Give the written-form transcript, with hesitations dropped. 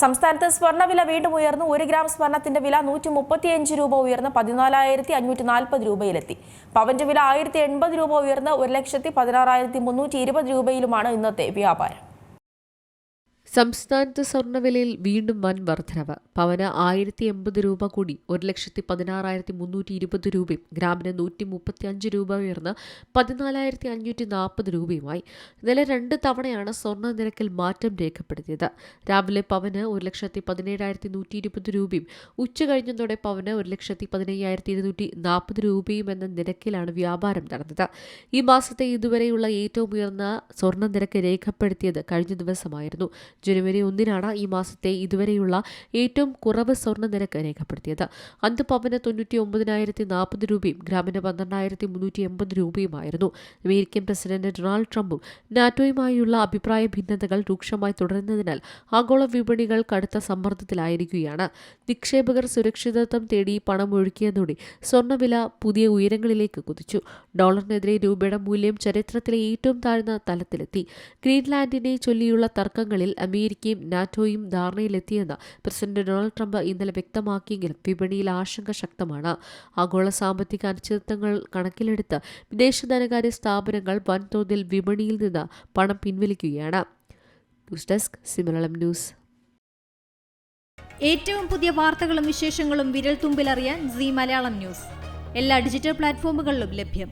സംസ്ഥാനത്ത് സ്വർണ്ണവില വീണ്ടും ഉയർന്നു. 1 ഗ്രാം സ്വർണ്ണത്തിന്റെ വില 135 രൂപ ഉയർന്ന് 14,540 രൂപയിലെത്തി. പവന്റെ വില 1,080 രൂപ ഉയർന്ന് 1,16,320 രൂപയിലുമാണ് ഇന്നത്തെ വ്യാപാരം. സംസ്ഥാനത്ത് സ്വർണ്ണവിലയിൽ വീണ്ടും വൻ വർധനവ്. പവന് 1,080 രൂപ കൂടി 1,16,320 രൂപയും ഗ്രാമിന് 135 രൂപ ഉയർന്ന് 14,540 രൂപയുമായി. ഇന്നലെ 2 തവണയാണ് സ്വർണ്ണ നിരക്കിൽ മാറ്റം രേഖപ്പെടുത്തിയത്. രാവിലെ പവന് 1,17,120 രൂപയും ഉച്ച കഴിഞ്ഞതോടെ പവന് 1,15,240 രൂപയും എന്ന നിരക്കിലാണ് വ്യാപാരം നടന്നത്. ഈ മാസത്തെ ഇതുവരെയുള്ള ഏറ്റവും ഉയർന്ന സ്വർണ്ണ നിരക്ക് രേഖപ്പെടുത്തിയത് കഴിഞ്ഞ ദിവസമായിരുന്നു. ജനുവരി 1-നാണ് ഈ മാസത്തെ ഇതുവരെയുള്ള ഏറ്റവും കുറവ് സ്വർണ്ണ നിരക്ക് രേഖപ്പെടുത്തിയത്. അന്ന് പവന് 99,040 രൂപയും ഗ്രാമിന് 12,380 രൂപയുമായിരുന്നു. അമേരിക്കൻ പ്രസിഡന്റ് ഡൊണാൾഡ് ട്രംപും നാറ്റോയുമായുള്ള അഭിപ്രായ ഭിന്നതകൾ രൂക്ഷമായി തുടരുന്നതിനാൽ ആഗോള വിപണികൾ കടുത്ത സമ്മർദ്ദത്തിലായിരിക്കുകയാണ്. നിക്ഷേപകർ സുരക്ഷിതത്വം തേടി പണം ഒഴുക്കിയതോടെ സ്വർണ്ണവില പുതിയ ഉയരങ്ങളിലേക്ക് കുതിച്ചു. ഡോളറിനെതിരെ രൂപയുടെ മൂല്യം ചരിത്രത്തിലെ ഏറ്റവും താഴ്ന്ന തലത്തിലെത്തി. ഗ്രീൻലാൻഡിനെ ചൊല്ലിയുള്ള തർക്കങ്ങളിൽ അമേരിക്കയും നാറ്റോയും ധാരണയിലെത്തിയെന്ന് പ്രസിഡന്റ് ഡൊണാൾഡ് ട്രംപ് ഇന്നലെ വ്യക്തമാക്കിയെങ്കിലും വിപണിയിൽ ആശങ്ക ശക്തമാണ്. ആഗോള സാമ്പത്തിക അനിശ്ചിതത്വങ്ങൾ കണക്കിലെടുത്ത് വിദേശ ധനകാര്യ സ്ഥാപനങ്ങൾ വൻതോതിൽ വിപണിയിൽ നിന്ന് പണം പിൻവലിക്കുകയാണ്. News desk സിമലയാളം news. ഏറ്റവും പുതിയ വാർത്തകളും വിശേഷങ്ങളും വിരൽ തുമ്പിലറിയാൻ സീ മലയാളം ന്യൂസ് എല്ലാ ഡിജിറ്റൽ പ്ലാറ്റ്ഫോമുകളിലും ലഭ്യം.